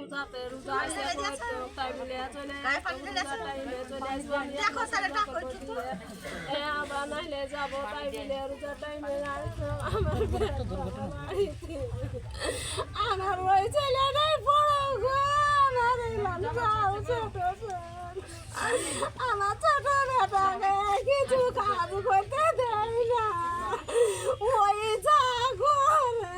রোজাতে রোজা আসে তাই বলে চলে টাইমে চলে আসবে আবার নাইলে যাবো তাই বলে রোজা টাইমে আমার আমার ওই ছেলেটাই বড় গো আমার আমার ছোট বেটাকে কিছু কাজ করতে দেয় না ওই যা করে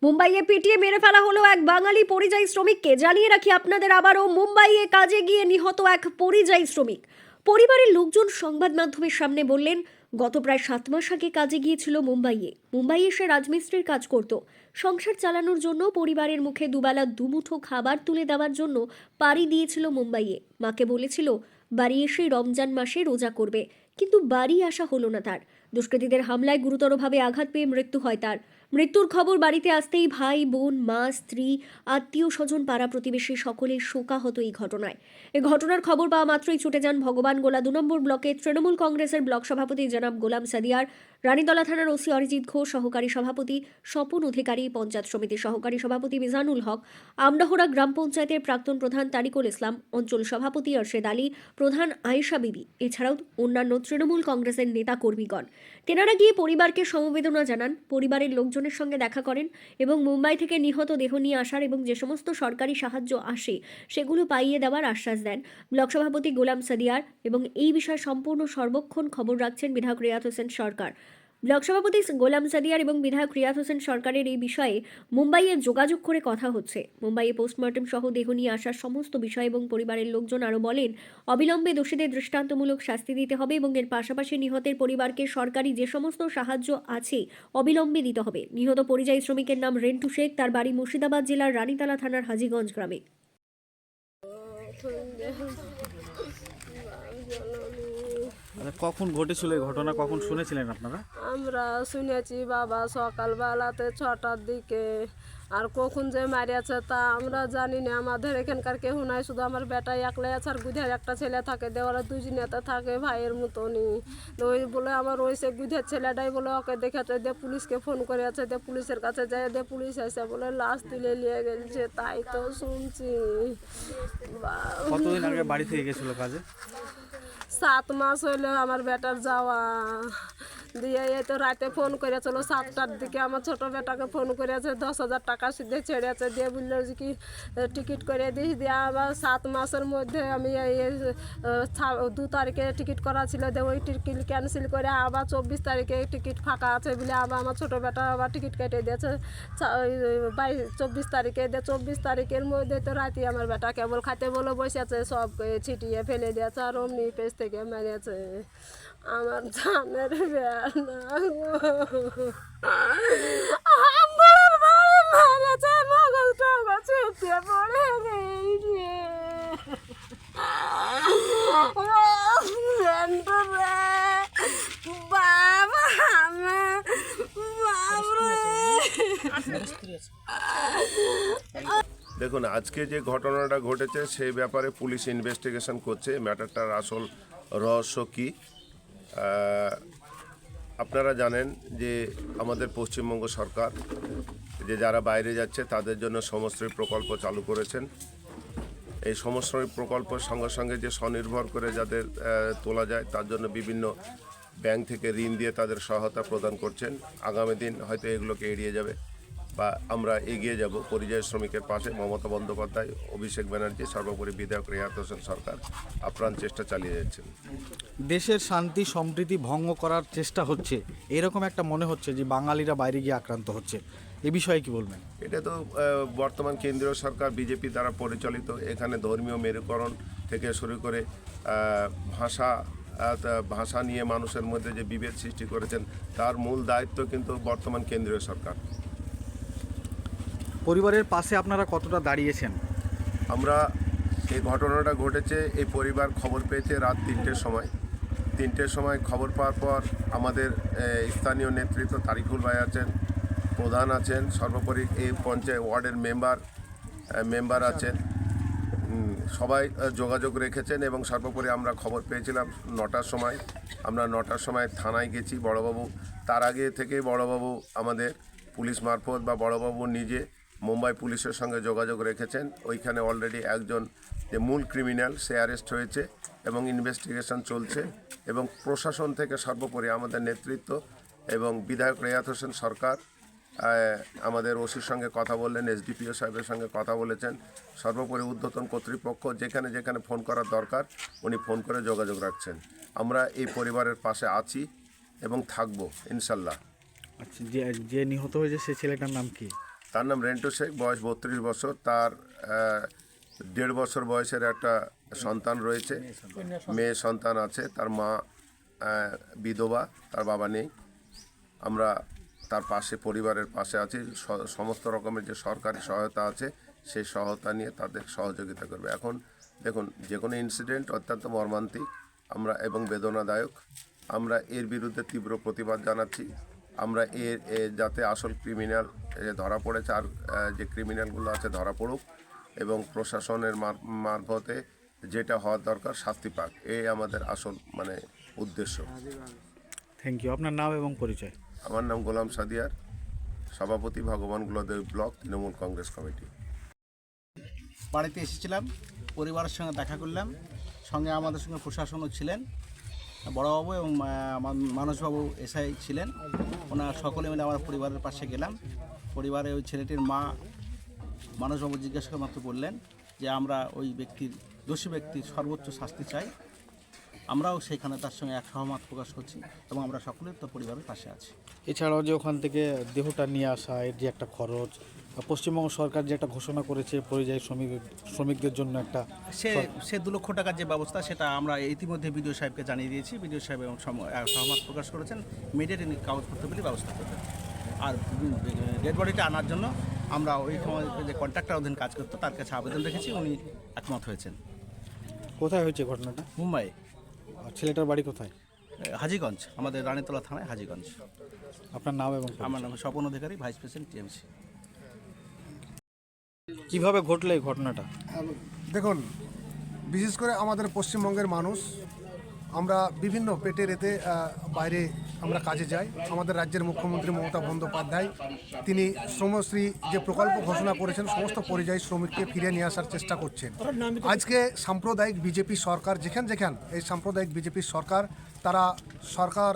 মুম্বাইয়ে পিটিয়ে মেরে ফেলা হলো এক বাঙালি পরিযায়ী শ্রমিককে। জানিয়ে রাখি আপনাদের আবারও, মুম্বাইয়ে কাজে গিয়ে নিহত এক পরিযায়ী শ্রমিক। পরিবারের লোকজন সংবাদ মাধ্যমের সামনে বললেন, গত প্রায় 7 মাস আগে কাজে গিয়েছিল মুম্বাইয়ে এসে রাজমিস্ত্রির কাজ করত। সংসার চালানোর জন্য পরিবারের মুখে দুবেলা দুমুঠো খাবার তুলে দেওয়ার জন্য পাড়ি দিয়েছিল মুম্বাইয়ে। মাকে বলেছিল বাড়ি এসে রমজান মাসে রোজা করবে, কিন্তু বাড়ি আসা হলো না তার। দুষ্কৃতীদের হামলায় গুরুতরভাবে আঘাত পেয়ে মৃত্যু হয় তার। মৃত্যুর খবর বাড়িতে আসতেই ভাই, বোন, মা, স্ত্রী, আত্মীয় স্বজন, পাড়া প্রতিবেশী সকলের শোকাহত এই ঘটনায়। এই ঘটনার খবর পাওয়া মাত্রই ছুটে যান ভগবানগোলা 2 নম্বর ব্লকে তৃণমূল কংগ্রেসের ব্লক সভাপতি জনাব গোলাম সাদিয়ার, রানীতলা থানার ওসি অরিজিৎ ঘোষ, সহকারী সভাপতি স্বপন অধিকারী, পঞ্চায়েত সমিতির সহকারী সভাপতি মিজানুল হক, আমডাহরা গ্রাম পঞ্চায়েতের প্রাক্তন প্রধান তারিকুল ইসলাম, অঞ্চল সভাপতি আরশেদ আলী, প্রধান আয়েশা বিবি, এছাড়াও অন্যান্য তৃণমূল কংগ্রেসের নেতা কর্মীগণ। তেনারা গিয়ে পরিবারকে সমবেদনা জানান, পরিবারের লোকজনের সঙ্গে দেখা করেন এবং মুম্বাই থেকে নিহত দেহ নিয়ে আসার এবং যে সমস্ত সরকারি সাহায্য আসে সেগুলো পাইয়ে দেওয়ার আশ্বাস দেন ব্লক সভাপতি গোলাম সাদিয়ার। এবং এই বিষয়ে সম্পূর্ণ সর্বক্ষণ খবর রাখছেন বিধায়ক রিয়াত হোসেন সরকার। ব্লক সভাপতি গোলাম সাদিয়ার এবং বিধায়ক রিয়াত হোসেন সরকারের এই বিষয়ে মুম্বাইয়ে যোগাযোগ করে কথা হচ্ছে। মুম্বাইয়ে পোস্টমর্টম সহ দেহ নিয়ে আসার সমস্ত বিষয় এবং পরিবারের লোকজন আরও বলেন, অবিলম্বে দোষীদের দৃষ্টান্তমূলক শাস্তি দিতে হবে এবং এর পাশাপাশি নিহতের পরিবারকে সরকারি যে সমস্ত সাহায্য আছে অবিলম্বে দিতে হবে। নিহত পরিযায়ী শ্রমিকের নাম রেন্টু শেখ, তার বাড়ি মুর্শিদাবাদ জেলার রানীতলা থানার হাজীগঞ্জ গ্রামে। কখন ঘটেছিল এই ঘটনা, কখন শুনেছিলেন আপনারা? আমরা শুনেছি বাবা সকালবেলাতে 6টার দিকে, আর কখন যে মারিয়াছে তা আমরা জানি না। আমাদের এখানকার কেউ নাই, শুধু আমার বেটা একলাই আছে আর গুধের একটা ছেলে থাকে, দেওয়ারা দুজনেতে থাকে ভাইয়ের মতনই। তো ওই বলে আমার ওই সে গুধের ছেলেটাই বলে ওকে দেখেছে, দিয়ে পুলিশকে ফোন করে আছে, দিয়ে পুলিশের কাছে যায়, দিয়ে পুলিশ এসে বলে লাশ তুলে নিয়ে গেছে, তাই তো শুনছি। কতদিন আগে বাড়ি থেকে গেছিল কাজে? 7 মাস হইলো আমার বেটার যাওয়া। দিয়ে এই তো রাতে ফোন করেছিল 7টার দিকে, আমার ছোট বেটাকে ফোন করেছে, 10,000 টাকা সিদ্ধে ছেড়েছে, দিয়ে বললো যে কি টিকিট করে দিস। দিয়ে আবার 7 মাসের মধ্যে আমি 2 তারিখে টিকিট করা ছিল, দিয়ে ওই টিকিট ক্যান্সেল করে আবার 24 তারিখে টিকিট ফাঁকা আছে বলে আবার আমার ছোটো বেটা আবার টিকিট কেটে দিয়েছে 24 তারিখে। দিয়ে 24 তারিখের মধ্যে তো রাতে আমার বেটা কেবল খাতে বলে বসেছে, সব ছিটিয়ে ফেলে দিয়েছে আর অমনি পেজ থেকে মেরেছে আমার জানের আমার বাড়ি মারেছে, মগজটা ছিটিয়ে পড়ে গেছে। বাবা দেখুন, আজকে যে ঘটনাটা ঘটেছে সেই ব্যাপারে পুলিশ ইনভেস্টিগেশন করছে, ম্যাটারটার আসল রহস্য কী। আপনারা জানেন যে আমাদের পশ্চিমবঙ্গ সরকার যে যারা বাইরে যাচ্ছে তাদের জন্য সমশ্রী প্রকল্প চালু করেছেন। এই সমশ্রী প্রকল্পের সঙ্গে সঙ্গে যে স্বনির্ভর করে যাদের তোলা যায় তার জন্য বিভিন্ন ব্যাংক থেকে ঋণ দিয়ে তাদের সহায়তা প্রদান করছেন। আগামী দিন হয়তো এগুলোকে এড়িয়ে যাবে বা আমরা এগিয়ে যাব পরিযায়ী শ্রমিকের পাশে। মমতা বন্দ্যোপাধ্যায়, অভিষেক ব্যানার্জি, সর্বোপরি বিধায়ক রিয়াত হোসেন সরকার আপ্রাণ চেষ্টা চালিয়ে যাচ্ছেন। দেশের শান্তি সম্প্রীতি ভঙ্গ করার চেষ্টা হচ্ছে, এরকম একটা মনে হচ্ছে যে বাঙালিরা বাইরে গিয়ে আক্রান্ত হচ্ছে, এ বিষয়ে কি বলবেন? এটা তো বর্তমান কেন্দ্রীয় সরকার বিজেপি দ্বারা পরিচালিত। এখানে ধর্মীয় মেরুকরণ থেকে শুরু করে ভাষা নিয়ে মানুষের মধ্যে যে বিভেদ সৃষ্টি করেছেন তার মূল দায়িত্ব কিন্তু বর্তমান কেন্দ্রীয় সরকার। পরিবারের পাশে আপনারা কতটা দাঁড়িয়েছেন? আমরা এই ঘটনাটা ঘটেছে, এই পরিবার খবর পেয়েছে রাত 3টের সময় খবর পাওয়ার পর আমাদের স্থানীয় নেতৃত্ব তারিকুল ভাই আছেন, প্রধান আছেন, সর্বোপরি এই পঞ্চায়েত ওয়ার্ডের মেম্বার আছেন, সবাই যোগাযোগ রেখেছেন এবং সর্বোপরি আমরা খবর পেয়েছিলাম 9টার সময়। আমরা 9টার সময় থানায় গেছি বড়বাবু, তার আগে থেকে বড়বাবু আমাদের পুলিশ মারফত বা বড়বাবু নিজে মুম্বাই পুলিশের সঙ্গে যোগাযোগ রেখেছেন। ওইখানে অলরেডি একজন যে মূল ক্রিমিনাল সে অ্যারেস্ট হয়েছে এবং ইনভেস্টিগেশন চলছে এবং প্রশাসন থেকে সর্বোপরি আমাদের নেতৃত্ব এবং বিধায়ক রেয়াত হোসেন সরকার আমাদের ওসির সঙ্গে কথা বললেন, এসডিপিও সাহেবের সঙ্গে কথা বলেছেন। সর্বোপরি ঊর্ধ্বতন কর্তৃপক্ষ যেখানে যেখানে ফোন করার দরকার উনি ফোন করে যোগাযোগ রাখছেন। আমরা এই পরিবারের পাশে আছি এবং থাকবো ইনশাল্লাহ। আচ্ছা, যে নিহত হয়েছে সে ছেলেটার নাম কি? তার নাম রেন্টু শেখ, বয়স 32 বছর। তার 1.5 বছর বয়সের একটা সন্তান রয়েছে, মেয়ে সন্তান আছে। তার মা বিধবা, তার বাবা নেই। আমরা তার পাশে, পরিবারের পাশে আছি। সমস্ত রকমের যে সরকারি সহায়তা আছে সেই সহায়তা নিয়ে তাদের সহযোগিতা করবে। এখন দেখুন, যে কোনো ইনসিডেন্ট অত্যন্ত মর্মান্তিক আমরা এবং বেদনাদায়ক। আমরা এর বিরুদ্ধে তীব্র প্রতিবাদ জানাচ্ছি। আমরা এর যাতে আসল ক্রিমিনাল ধরা পড়েছে আর যে ক্রিমিনালগুলো আছে ধরা পড়ুক এবং প্রশাসনের মারফতে যেটা হওয়ার দরকার শাস্তি পাক, এই আমাদের আসল উদ্দেশ্য। Thank you. আপনার নাম এবং পরিচয়? আমার নাম গোলাম সাদিয়ার, সভাপতি ভগবান গুলোদেব ব্লক তৃণমূল কংগ্রেস কমিটি। বাড়িতে এসেছিলাম, পরিবারের সঙ্গে দেখা করলাম, সঙ্গে আমাদের সঙ্গে প্রশাসনও ছিলেন, বড়বাবু এবং মানসবাবু এসআই ছিলেন। ওনারা সকলে মিলে আমার পরিবারের পাশে গেলাম। পরিবারে ওই ছেলেটির মা মানসবাবু জিজ্ঞাসা মাত্র বললেন যে আমরা ওই দোষী ব্যক্তির সর্বোচ্চ শাস্তি চাই। আমরাও সেখানে তার সঙ্গে এক সহমত প্রকাশ করছি এবং আমরা সকলেই তো পরিবারের পাশে আছি। এছাড়াও যে ওখান থেকে দেহটা নিয়ে আসা, এর যে একটা খরচ, পশ্চিমবঙ্গ সরকার যে একটা ঘোষণা করেছে পরিযায়ী শ্রমিকদের জন্য একটা সে 2 লক্ষ টাকার যে ব্যবস্থা, সেটা আমরা ইতিমধ্যে বিডিও সাহেবকে জানিয়ে দিয়েছি। বিডিও সাহেব এবং সহমত প্রকাশ করেছেন, ইমিডিয়েট কাগজপত্রগুলি ব্যবস্থা করবেন। আর ডেড বডিটা আনার জন্য আমরা ওই সময় যে কন্ট্রাক্টর অধীন কাজ করতো তার কাছে আবেদন রেখেছি, উনি একমত হয়েছেন। কোথায় হয়েছে ঘটনাটা? মুম্বাই। আর ছেলেটার বাড়ি কোথায়? হাজীগঞ্জ, আমাদের রানীতলা থানায় হাজীগঞ্জ। আপনার নাম এবং আমার নাম স্বপন অধিকারী, ভাইস প্রেসিডেন্ট টিএমসি। কিভাবে ঘটলো এই ঘটনাটা? দেখুন, বিশেষ করে আমাদের পশ্চিমবঙ্গের মানুষ আমরা বিভিন্ন পেটে রেতে বাইরে আমরা কাজে যাই। আমাদের রাজ্যের মুখ্যমন্ত্রী মমতা বন্দ্যোপাধ্যায় তিনি শ্রমশ্রী যে প্রকল্প ঘোষণা করেছেন, সমস্ত পরিযায়ী শ্রমিককে ফিরে নিয়ে আসার চেষ্টা করছেন। আজকে সাম্প্রদায়িক বিজেপি সরকার যেখান এই সাম্প্রদায়িক বিজেপির সরকার তারা সরকার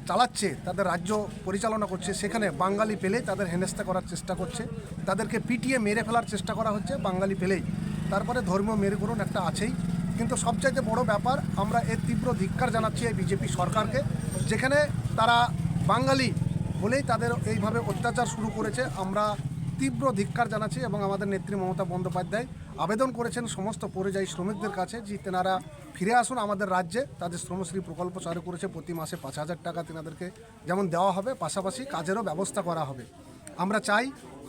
চালাচ্ছে, তাদের রাজ্য পরিচালনা করছে, সেখানে বাঙালি পেলেই তাদের হেনস্থা করার চেষ্টা করছে, তাদেরকে পিটিয়ে মেরে ফেলার চেষ্টা করা হচ্ছে বাঙালি পেলেই। তারপরে ধর্মীয় মেরুকরণ একটা আছেই, কিন্তু সবচাইতে বড় ব্যাপার আমরা এর তীব্র ধিক্কার জানাচ্ছি এই বিজেপি সরকারকে, যেখানে তারা বাঙালি বলেই তাদের এইভাবে অত্যাচার শুরু করেছে। আমরা তীব্র ধিক্কার জানাচ্ছি এবং আমাদের নেত্রী মমতা বন্দ্যোপাধ্যায় আবেদন করেছেন সমস্ত পরিযায়ী শ্রমিকদের কাছে যে তেনারা ফিরে আসুন আমাদের রাজ্যে। তাদের শ্রমশ্রী প্রকল্প চালু করেছে, প্রতি মাসে 5,000 টাকা তেনাদেরকে যেমন দেওয়া হবে, পাশাপাশি কাজেরও ব্যবস্থা করা হবে। আমরা চাই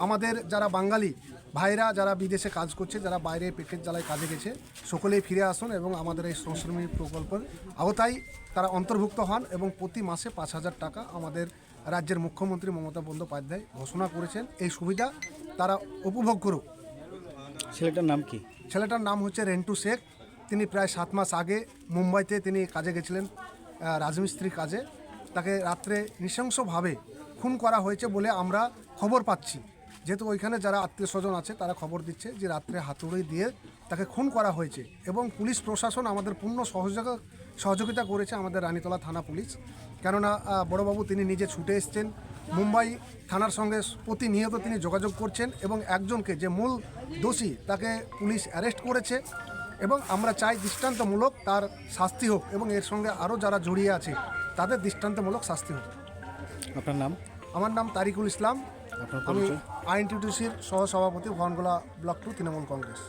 আমাদের যারা বাঙালি ভাইরা যারা বিদেশে কাজ করছে, যারা বাইরে পেটের জ্বালায় কাজে গেছে, সকলেই ফিরে আসুন এবং আমাদের এই শ্রমশ্রমিক প্রকল্পের আওতায় তারা অন্তর্ভুক্ত হন এবং প্রতি মাসে 5,000 টাকা আমাদের রাজ্যের মুখ্যমন্ত্রী মমতা বন্দ্যোপাধ্যায় ঘোষণা করেছেন, এই সুবিধা তারা উপভোগ করুক। ছেলেটার নাম কি? ছেলেটার নাম হচ্ছে রেন্টু শেখ। তিনি প্রায় 7 মাস আগে মুম্বাইতে তিনি কাজে গেছিলেন, রাজমিস্ত্রি কাজে। তাকে রাত্রে নৃশংসভাবে খুন করা হয়েছে বলে আমরা খবর পাচ্ছি। যেহেতু ওইখানে যারা আত্মীয় স্বজন আছে তারা খবর দিচ্ছে যে রাত্রে হাতুড়ি দিয়ে তাকে খুন করা হয়েছে এবং পুলিশ প্রশাসন আমাদের পূর্ণ সহযোগিতা করেছে, আমাদের রানীতলা থানা পুলিশ। কেননা বড়বাবু তিনি নিজে ছুটে এসছেন, মুম্বাই থানার সঙ্গে প্রতিনিয়ত তিনি যোগাযোগ করছেন এবং একজনকে যে মূল দোষী তাকে পুলিশ অ্যারেস্ট করেছে এবং আমরা চাই দৃষ্টান্তমূলক তার শাস্তি হোক এবং এর সঙ্গে আরও যারা জড়িয়ে আছে তাদের দৃষ্টান্তমূলক শাস্তি হোক। আপনার নাম? আমার নাম তারিকুল ইসলাম, আমি আইএনটিটিউসির সহসভাপতি, ভগবানগোলা ব্লক 2 তৃণমূল কংগ্রেস।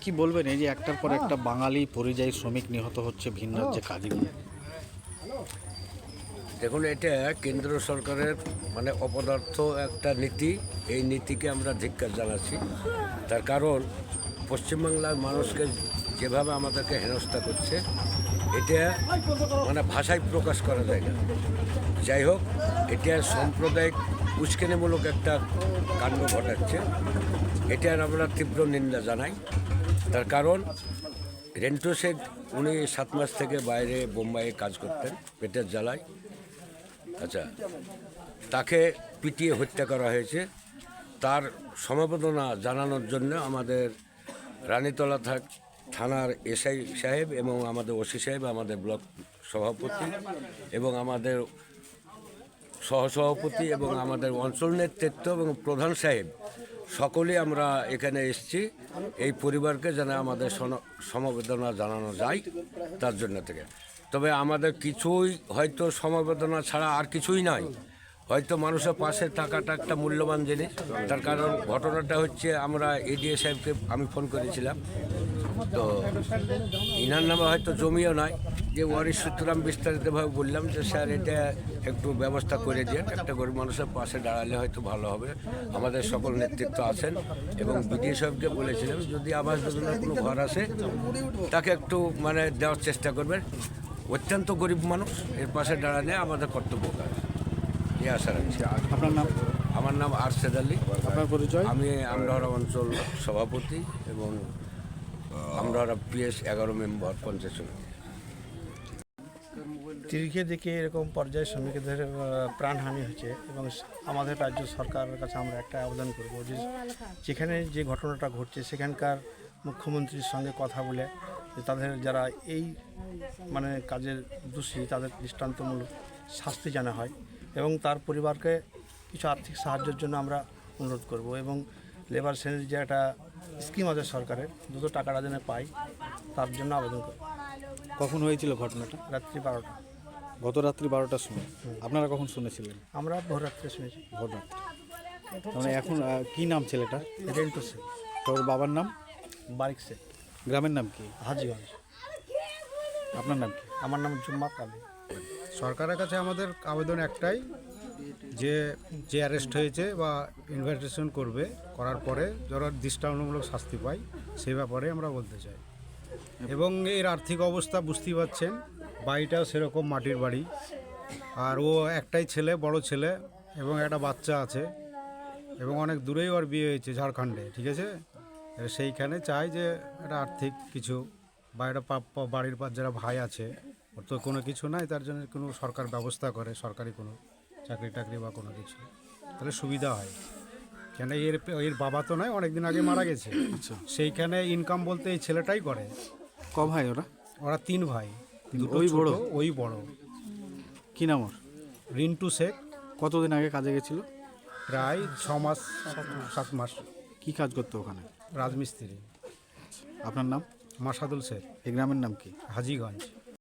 কি বলবেন এই যে একটার পর একটা বাঙালি পরিযায়ী শ্রমিক নিহত হচ্ছে ভিন্ন রাজ্যে কাজে গিয়ে? দেখুন, এটা কেন্দ্র সরকারের অপদার্থ একটা নীতি। এই নীতিকে আমরা ধিক্কার জানাচ্ছি। তার কারণ পশ্চিমবাংলার মানুষকে যেভাবে আমাদেরকে হেনস্থা করছে, এটা মানে ভাষায় প্রকাশ করা যায় না। যাই হোক, এটা সাম্প্রদায়িক উস্কানিমূলক একটা কাণ্ড ঘটাচ্ছে, এটার আমরা তীব্র নিন্দা জানাই। তার কারণ রেন্টু শেখ উনি 7 মাস থেকে বাইরে বোম্বাইয়ে কাজ করতেন পেটের জ্বালায়। আচ্ছা, তাকে পিটিয়ে হত্যা করা হয়েছে। তার সমবেদনা জানানোর জন্য আমাদের রানীতলা থানার এসআই সাহেব এবং আমাদের ওসি সাহেব, আমাদের ব্লক সভাপতি এবং আমাদের সহসভাপতি এবং আমাদের অঞ্চল নেতৃত্ব এবং প্রধান সাহেব সকলেই আমরা এখানে এসেছি এই পরিবারকে যেন আমাদের সমবেদনা জানানো যায় তার জন্য থেকে। তবে আমাদের কিছুই হয়তো সমবেদনা ছাড়া আর কিছুই নাই। হয়তো মানুষের পাশে টাকাটা একটা মূল্যবান জিনিস। তার কারণ ঘটনাটা হচ্ছে, আমরা এডিএ সাহেবকে আমি ফোন করেছিলাম, তো ইনার নামে হয়তো জমিও নয়, যে ওয়ারিশ সূত্রে আমি বিস্তারিতভাবে বললাম যে স্যার এটা একটু ব্যবস্থা করে দিয়ে একটা গরিব মানুষের পাশে দাঁড়ালে হয়তো ভালো হবে। আমাদের সকল নেতৃত্ব আছেন এবং বিডিও সাহেবকে বলেছিলাম যদি আবাস যোজনার কোনো ঘর আসে তাকে একটু মানে দেওয়ার চেষ্টা করবেন। অত্যন্ত গরিব মানুষ, এর পাশে দাঁড়ালে আমাদের কর্তব্য কাজ, এই আশা রাখছি। আপনার নাম? আমার নাম আরশেদ আলী। আপনার পরিচয়? আমি আমরাহারা অঞ্চল সভাপতি এবং আমরাহারা পিএস 11 মেম্বার পঞ্চায়েত সমিতি। তিরিখে দিকে এরকম পর্যায়ে শ্রমিকদের প্রাণহানি হচ্ছে এবং আমাদের রাজ্য সরকারের কাছে আমরা একটা আবেদন করব যে যেখানে যে ঘটনাটা ঘটছে সেখানকার মুখ্যমন্ত্রীর সঙ্গে কথা বলে যে তাদের যারা এই মানে কাজের দোষী তাদের দৃষ্টান্তমূলক শাস্তি জানা হয় এবং তার পরিবারকে কিছু আর্থিক সাহায্যের জন্য আমরা অনুরোধ করব এবং লেবার শ্রেণীর যে একটা স্কিম আছে সরকারের, দ্রুত টাকাটা যেন পাই তার জন্য আবেদন করব। কখন হয়েছিল ঘটনাটা? রাত্রি 12টা। গত রাত্রি 12টার সময়। আপনারা কখন শুনেছিলেন? আমরা ভোর রাত্রে শুনেছি। ভোর রাত্রি। মানে এখন কি নাম ছেলেটা? রেন্টু শেখ। তোর বাবার নাম? বারিক শেখ। গ্রামের নাম কি? হাজিগঞ্জ। আপনার নাম কি? আমার নাম জুম্মা কালী। সরকারের কাছে আমাদের আবেদন একটাই, যে যে অ্যারেস্ট হয়েছে বা ইনভেস্টিগেশন করবে, করার পরে যারা দৃষ্টান্তমূলক শাস্তি পায় সেই ব্যাপারে আমরা বলতে চাই। এবং এর আর্থিক অবস্থা বুঝতেই পারছেন, বাড়িটাও সেরকম মাটির বাড়ি, আর ও একটাই ছেলে, বড় ছেলে এবং একটা বাচ্চা আছে এবং অনেক দূরেই ওর বিয়ে হয়েছে ঝাড়খণ্ডে, ঠিক আছে। সেইখানে চাই যে একটা আর্থিক কিছু বা একটা বাড়ির পর যারা ভাই আছে ওর তো কোনো কিছু নাই, তার জন্য কোনো সরকার ব্যবস্থা করে, সরকারি কোনো চাকরি টাকরি বা কোনো কিছু, তাহলে সুবিধা হয়। কেন এর বাবা তো নয়, অনেক দিন আগে মারা গেছে। আচ্ছা, সেইখানে ইনকাম বলতে এই ছেলেটাই করে। ক ভাই ওরা? ওরা 3 ভাই, দুটো ওই ছোট, বড়? ওই বড়। কি নাম ওর? রিন্টু শেখ। কতদিন আগে কাজে গেছিল? প্রায় 6 মাস 7 মাস। কি কাজ করতো ওখানে? রাজমিস্ত্রি। আপনার নাম? মাসাদুল শেখ। এই গ্রামের নাম কি? হাজিগঞ্জ।